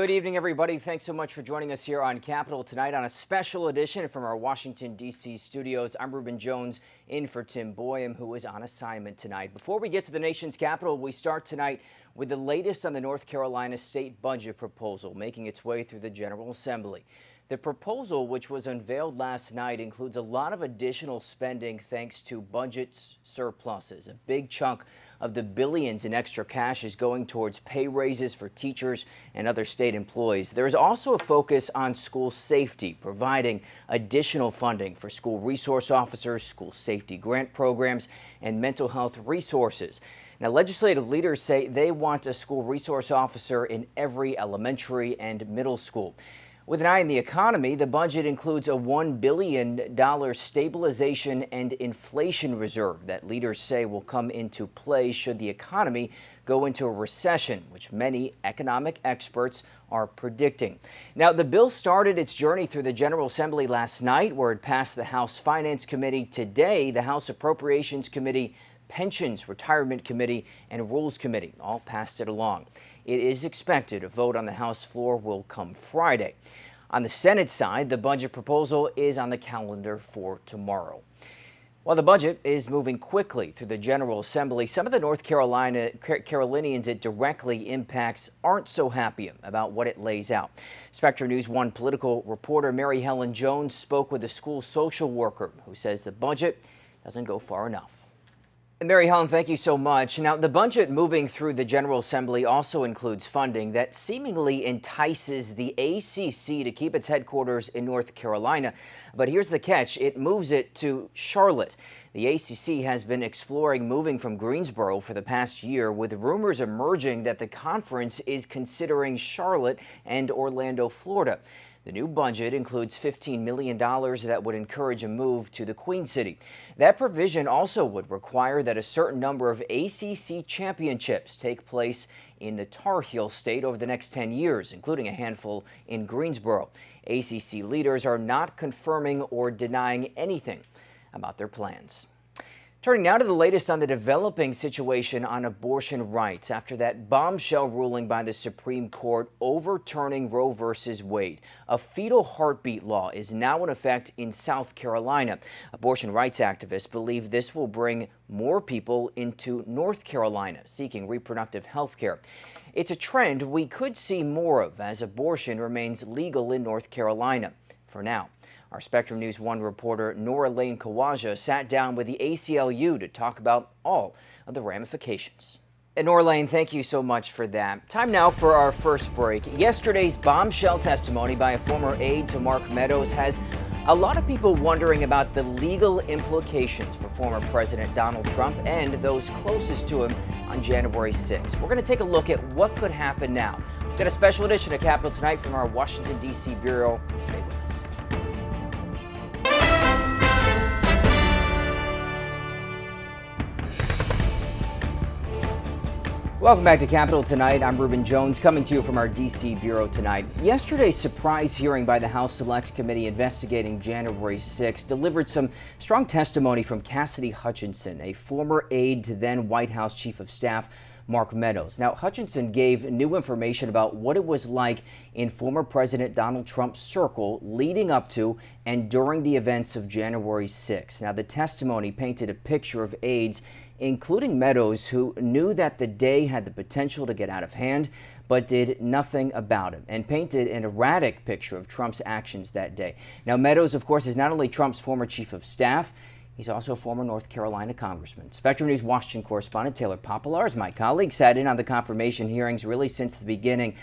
Good evening, everybody. Thanks so much for joining us here on Capitol tonight on a special edition from our Washington, D.C. studios. I'm Ruben Jones in for Tim Boyum, who is on assignment tonight. Before we get to the nation's capital, we start tonight with the latest on the North Carolina state budget proposal making its way through the General Assembly. The proposal, which was unveiled last night, includes a lot of additional spending thanks to budget surpluses. A big chunk of the billions in extra cash is going towards pay raises for teachers and other state employees. There is also a focus on school safety, providing additional funding for school resource officers, school safety grant programs, and mental health resources. Now, legislative leaders say they want a school resource officer in every elementary and middle school. With an eye on the economy, the budget includes a $1 billion stabilization and inflation reserve that leaders say will come into play should the economy go into a recession, which many economic experts are predicting. Now, the bill started its journey through the General Assembly last night, where it passed the House Finance Committee. Today, the House Appropriations Committee, Pensions, Retirement Committee, and Rules Committee all passed it along. It is expected a vote on the House floor will come Friday. On the Senate side, the budget proposal is on the calendar for tomorrow. While the budget is moving quickly through the General Assembly, some of the North Carolinians it directly impacts aren't so happy about what it lays out. Spectrum News 1 political reporter Mary Helen Jones spoke with a school social worker who says the budget doesn't go far enough. Mary Helen, thank you so much. Now, the budget moving through the General Assembly also includes funding that seemingly entices the ACC to keep its headquarters in North Carolina. But here's the catch. It moves it to Charlotte. The ACC has been exploring moving from Greensboro for the past year, with rumors emerging that the conference is considering Charlotte and Orlando, Florida. The new budget includes $15 million that would encourage a move to the Queen City. That provision also would require that a certain number of ACC championships take place in the Tar Heel state over the next 10 years, including a handful in Greensboro. ACC leaders are not confirming or denying anything about their plans. Turning now to the latest on the developing situation on abortion rights after that bombshell ruling by the Supreme Court overturning Roe v. Wade. A fetal heartbeat law is now in effect in South Carolina. Abortion rights activists believe this will bring more people into North Carolina seeking reproductive health care. It's a trend we could see more of as abortion remains legal in North Carolina for now. Our Spectrum News 1 reporter Nora Lane Kawaja sat down with the ACLU to talk about all of the ramifications. And Nora Lane, thank you so much for that. Time now for our first break. Yesterday's bombshell testimony by a former aide to Mark Meadows has a lot of people wondering about the legal implications for former President Donald Trump and those closest to him on January 6th. We're going to take a look at what could happen now. We've got a special edition of Capitol tonight from our Washington, D.C. bureau. Stay with us. Welcome back to Capitol tonight. I'm Ruben Jones coming to you from our D.C. bureau tonight. Yesterday's surprise hearing by the House Select Committee investigating January 6 delivered some strong testimony from Cassidy Hutchinson, a former aide to then White House Chief of Staff Mark Meadows. Now, Hutchinson gave new information about what it was like in former President Donald Trump's circle leading up to and during the events of January 6. Now, the testimony painted a picture of aides, including Meadows, who knew that the day had the potential to get out of hand, but did nothing about it, and painted an erratic picture of Trump's actions that day. Now, Meadows, of course, is not only Trump's former chief of staff, he's also a former North Carolina congressman. Spectrum News Washington correspondent Taylor Poplar is my colleague, sat in on the confirmation hearings really since the beginning.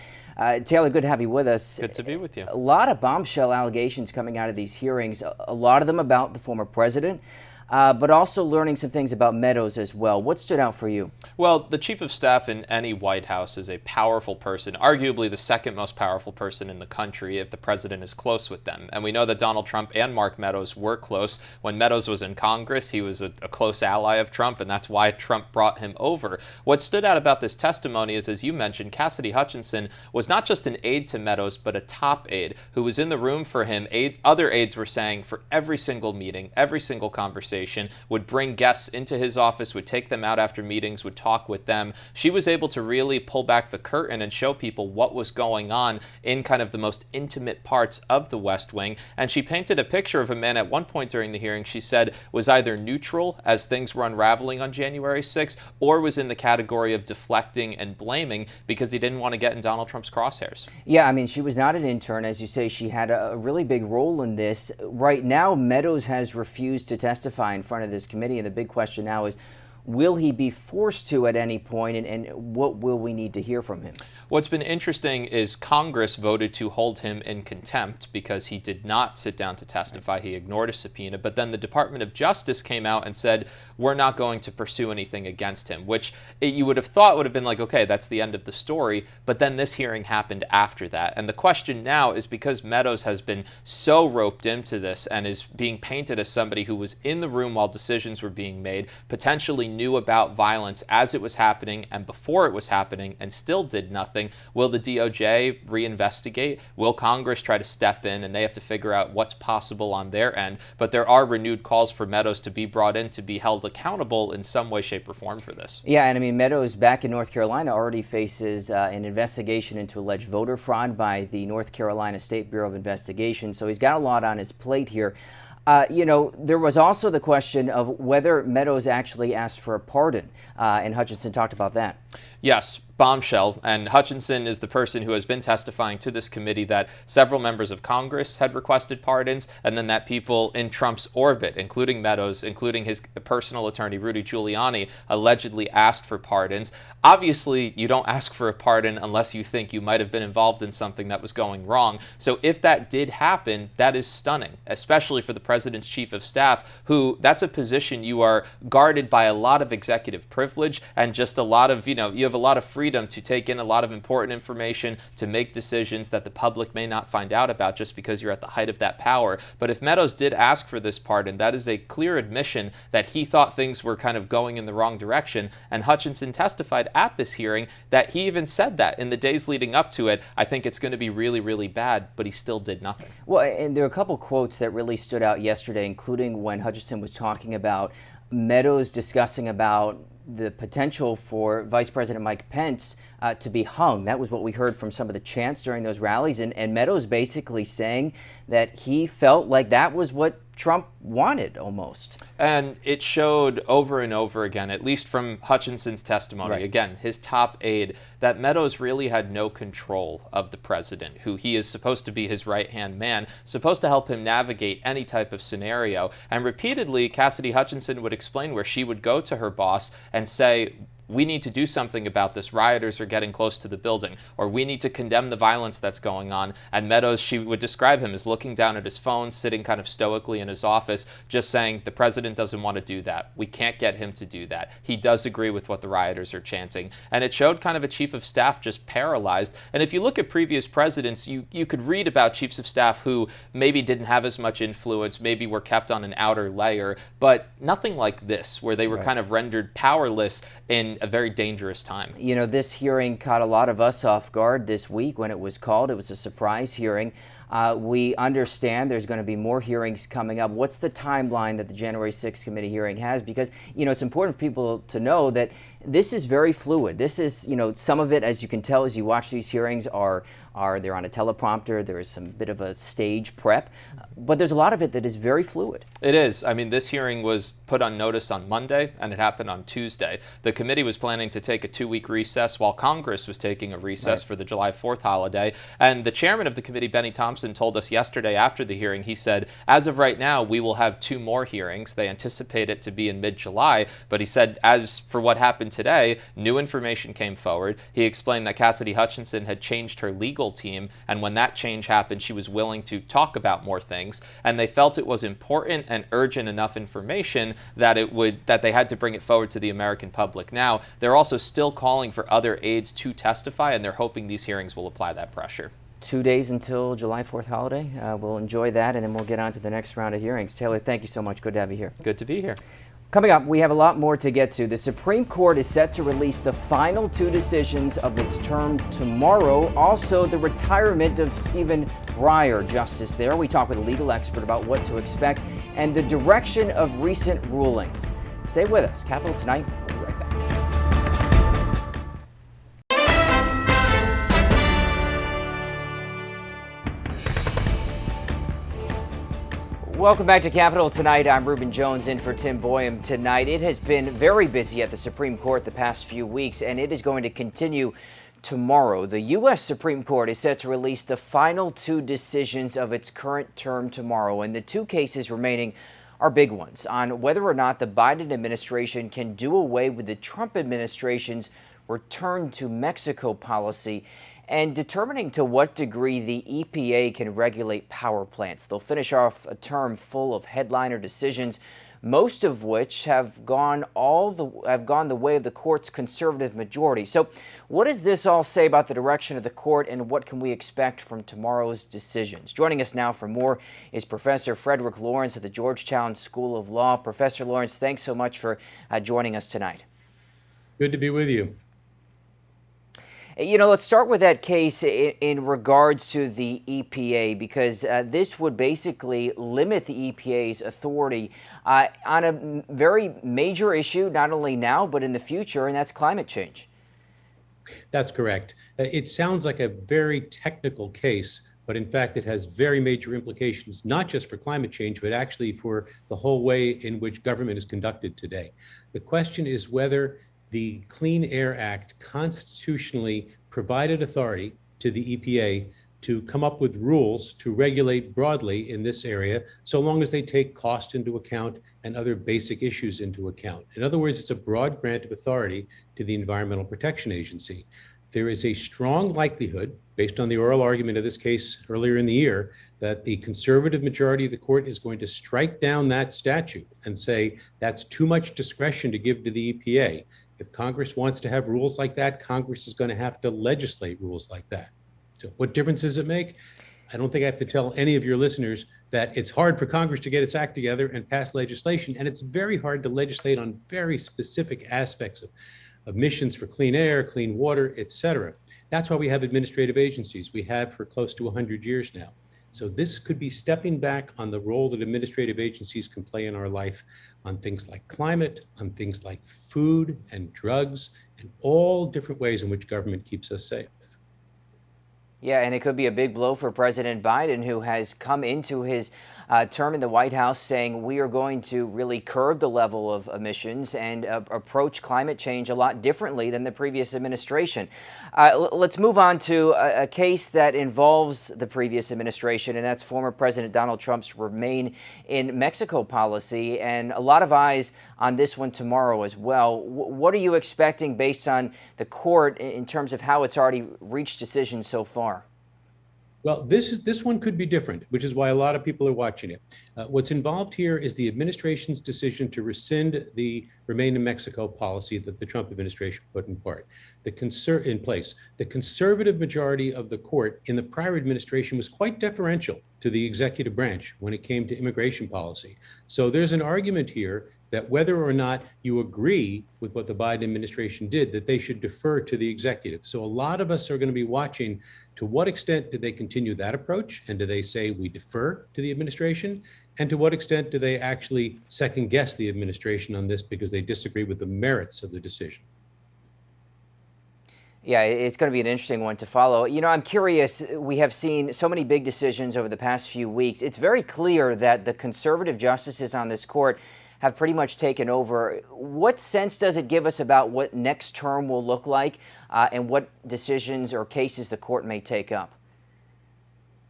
Taylor, good to have you with us. Good to be with you. A lot of bombshell allegations coming out of these hearings, a lot of them about the former president. But also learning some things about Meadows as well. What stood out for you? Well, the chief of staff in any White House is a powerful person, arguably the second most powerful person in the country if the president is close with them. And we know that Donald Trump and Mark Meadows were close. When Meadows was in Congress, he was a close ally of Trump, and that's why Trump brought him over. What stood out about this testimony is, as you mentioned, Cassidy Hutchinson was not just an aide to Meadows, but a top aide who was in the room for him. Other aides were saying for every single meeting, every single conversation, organization, would bring guests into his office, would take them out after meetings, would talk with them. She was able to really pull back the curtain and show people what was going on in kind of the most intimate parts of the West Wing. And she painted a picture of a man at one point during the hearing she said was either neutral as things were unraveling on January 6th, or was in the category of deflecting and blaming because he didn't want to get in Donald Trump's crosshairs. Yeah, I mean, she was not an intern. As you say, she had a really big role in this. Right now, Meadows has refused to testify in front of this committee, and the big question now is, will he be forced to at any point, and what will we need to hear from him? What's been interesting is Congress voted to hold him in contempt because he did not sit down to testify. He ignored a subpoena. But then the Department of Justice came out and said, we're not going to pursue anything against him, which you would have thought would have been like, okay, that's the end of the story. But then this hearing happened after that. And the question now is, because Meadows has been so roped into this and is being painted as somebody who was in the room while decisions were being made, potentially knew about violence as it was happening and before it was happening and still did nothing. Will the DOJ reinvestigate? Will Congress try to step in, and they have to figure out what's possible on their end? But there are renewed calls for Meadows to be brought in to be held accountable in some way, shape, or form for this. Yeah, and I mean, Meadows back in North Carolina already faces an investigation into alleged voter fraud by the North Carolina State Bureau of Investigation. So he's got a lot on his plate here. You know, there was also the question of whether Meadows actually asked for a pardon, and Hutchinson talked about that. Yes, bombshell. And Hutchinson is the person who has been testifying to this committee that several members of Congress had requested pardons, and then that people in Trump's orbit, including Meadows, including his personal attorney, Rudy Giuliani, allegedly asked for pardons. Obviously, you don't ask for a pardon unless you think you might have been involved in something that was going wrong. So if that did happen, that is stunning, especially for the president's chief of staff, who that's a position you are guarded by a lot of executive privilege and just a lot of, you have a lot of freedom to take in a lot of important information, to make decisions that the public may not find out about just because you're at the height of that power. But if Meadows did ask for this pardon, that is a clear admission that he thought things were kind of going in the wrong direction. And Hutchinson testified at this hearing that he even said that in the days leading up to it. I think it's going to be really, really bad, but he still did nothing. Well, and there are a couple quotes that really stood out yesterday, including when Hutchinson was talking about Meadows discussing about the potential for Vice President Mike Pence to be hung. That was what we heard from some of the chants during those rallies, and Meadows basically saying that he felt like that was what Trump wanted almost. And it showed over and over again, at least from Hutchinson's testimony, right, again, his top aide, that Meadows really had no control of the president, who he is supposed to be his right-hand man, supposed to help him navigate any type of scenario. And repeatedly, Cassidy Hutchinson would explain where she would go to her boss and say, we need to do something about this. Rioters are getting close to the building, or we need to condemn the violence that's going on. And Meadows, she would describe him as looking down at his phone, sitting kind of stoically in his office, just saying, the president doesn't want to do that. We can't get him to do that. He does agree with what the rioters are chanting. And it showed kind of a chief of staff just paralyzed. And if you look at previous presidents, you could read about chiefs of staff who maybe didn't have as much influence, maybe were kept on an outer layer, but nothing like this, where they were kind of rendered powerless in a very dangerous time. You know, this hearing caught a lot of us off guard this week when it was called. It was a surprise hearing. We understand there's going to be more hearings coming up. What's the timeline that the January 6th committee hearing has? Because, it's important for people to know that this is very fluid. This is, some of it, as you can tell as you watch these hearings, they're on a teleprompter. There is some bit of a stage prep, but there's a lot of it that is very fluid. It is. I mean, this hearing was put on notice on Monday, and it happened on Tuesday. The committee was planning to take a 2-week recess while Congress was taking a recess for the July 4th holiday. And the chairman of the committee, Benny Thompson, told us yesterday after the hearing, he said, as of right now, we will have 2 more hearings. They anticipate it to be in mid-July, but he said, as for what happened today, new information came forward. He explained that Cassidy Hutchinson had changed her legal team, and when that change happened, she was willing to talk about more things, and they felt it was important and urgent enough information that they had to bring it forward to the American public. Now, they're also still calling for other aides to testify, and they're hoping these hearings will apply that pressure. 2 days until July 4th holiday. We'll enjoy that, and then we'll get on to the next round of hearings. Taylor, thank you so much. Good to have you here. Good to be here. Coming up, we have a lot more to get to. The Supreme Court is set to release the final 2 decisions of its term tomorrow. Also, the retirement of Stephen Breyer, justice there. We talk with a legal expert about what to expect and the direction of recent rulings. Stay with us. Capitol Tonight. We'll be right back. Welcome back to Capitol Tonight. I'm Ruben Jones in for Tim Boyum tonight. It has been very busy at the Supreme Court the past few weeks, and it is going to continue tomorrow. The U.S. Supreme Court is set to release the final two decisions of its current term tomorrow, and the two cases remaining are big ones on whether or not the Biden administration can do away with the Trump administration's return to Mexico policy and determining to what degree the EPA can regulate power plants. They'll finish off a term full of headliner decisions, most of which have gone the way of the court's conservative majority. So what does this all say about the direction of the court, and what can we expect from tomorrow's decisions? Joining us now for more is Professor Frederick Lawrence of the Georgetown School of Law. Professor Lawrence, thanks so much for joining us tonight. Good to be with you. You know, let's start with that case in regards to the EPA, because this would basically limit the EPA's authority on a very major issue, not only now, but in the future, and that's climate change. That's correct. It sounds like a very technical case, but in fact, it has very major implications, not just for climate change, but actually for the whole way in which government is conducted today. The question is whether the Clean Air Act constitutionally provided authority to the EPA to come up with rules to regulate broadly in this area, so long as they take cost into account and other basic issues into account. In other words, it's a broad grant of authority to the Environmental Protection Agency. There is a strong likelihood, based on the oral argument of this case earlier in the year, that the conservative majority of the court is going to strike down that statute and say that's too much discretion to give to the EPA. If Congress wants to have rules like that, Congress is going to have to legislate rules like that. So what difference does it make? I don't think I have to tell any of your listeners that it's hard for Congress to get its act together and pass legislation, and it's very hard to legislate on very specific aspects of emissions for clean air, clean water, et cetera. That's why we have administrative agencies. We have for close to 100 years now. So this could be stepping back on the role that administrative agencies can play in our life on things like climate, on things like food and drugs, and all different ways in which government keeps us safe. Yeah, and it could be a big blow for President Biden, who has come into his term in the White House saying we are going to really curb the level of emissions and approach climate change a lot differently than the previous administration. Let's move on to a case that involves the previous administration, and that's former President Donald Trump's Remain in Mexico policy, and a lot of eyes on this one tomorrow as well. What are you expecting based on the court in terms of how it's already reached decisions so far? Well, this one could be different, which is why a lot of people are watching it. What's involved here is the administration's decision to rescind the Remain in Mexico policy that the Trump administration put in place. The conservative majority of the court in the prior administration was quite deferential to the executive branch when it came to immigration policy. So there's an argument here that whether or not you agree with what the Biden administration did, that they should defer to the executive. So a lot of us are going to be watching to what extent do they continue that approach, and do they say we defer to the administration, and to what extent do they actually second guess the administration on this because they disagree with the merits of the decision. Yeah, it's going to be an interesting one to follow. You know, I'm curious, we have seen so many big decisions over the past few weeks. It's very clear that the conservative justices on this court have pretty much taken over. What sense does it give us about what next term will look like and what decisions or cases the court may take up?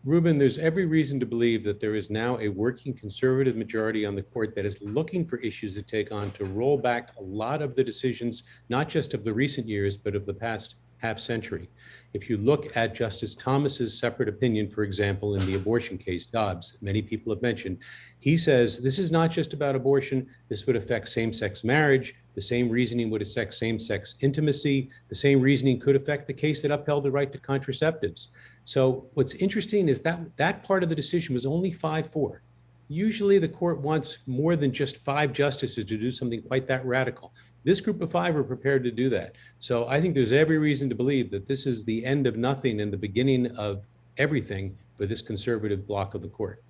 Ruben, there's every reason to believe that there is now a working conservative majority on the court that is looking for issues to take on to roll back a lot of the decisions, not just of the recent years, but of the past half century. If you look at Justice Thomas's separate opinion, for example, in the abortion case, Dobbs, that many people have mentioned, he says this is not just about abortion. This would affect same-sex marriage. The same reasoning would affect same-sex intimacy. The same reasoning could affect the case that upheld the right to contraceptives. So what's interesting is that that part of the decision was only 5-4. Usually the court wants more than just 5 justices to do something quite that radical. This group of 5 are prepared to do that. So I think there's every reason to believe that this is the end of nothing and the beginning of everything for this conservative bloc of the court.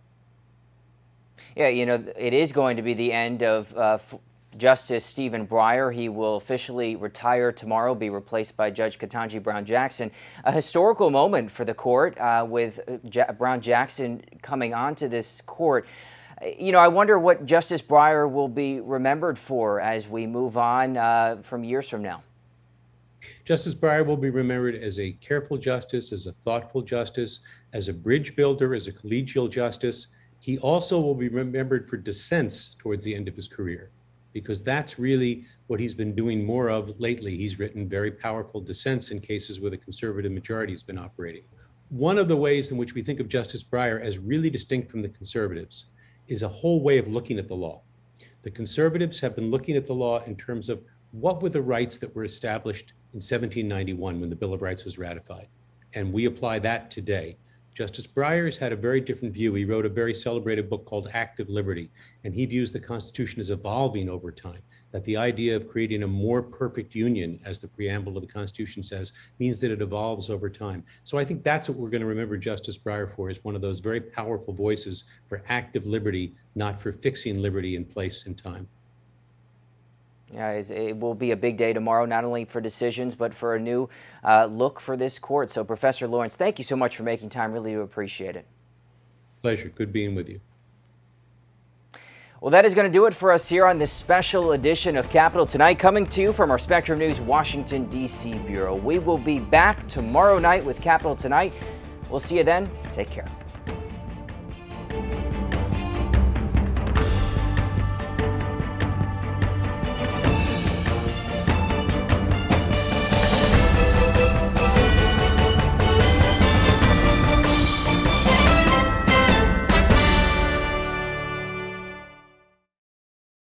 Yeah, it is going to be the end of Justice Stephen Breyer. He will officially retire tomorrow, be replaced by Judge Ketanji Brown Jackson. A historical moment for the court with Brown Jackson coming onto this court. I wonder what Justice Breyer will be remembered for as we move on from years from now. Justice Breyer will be remembered as a careful justice, as a thoughtful justice, as a bridge builder, as a collegial justice. He also will be remembered for dissents towards the end of his career, because that's really what he's been doing more of lately. He's written very powerful dissents in cases where the conservative majority has been operating. One of the ways in which we think of Justice Breyer as really distinct from the conservatives is a whole way of looking at the law. The conservatives have been looking at the law in terms of what were the rights that were established in 1791 when the Bill of Rights was ratified, and we apply that today. Justice Breyer's had a very different view. He wrote a very celebrated book called Active Liberty, and he views the Constitution as evolving over time, that the idea of creating a more perfect union, as the preamble of the Constitution says, means that it evolves over time. So I think that's what we're going to remember Justice Breyer for, is one of those very powerful voices for active liberty, not for fixing liberty in place and time. Yeah, it will be a big day tomorrow, not only for decisions, but for a new look for this court. So, Professor Lawrence, thank you so much for making time. Really do appreciate it. Pleasure. Good being with you. Well, that is going to do it for us here on this special edition of Capitol Tonight, coming to you from our Spectrum News Washington, D.C. Bureau. We will be back tomorrow night with Capitol Tonight. We'll see you then. Take care.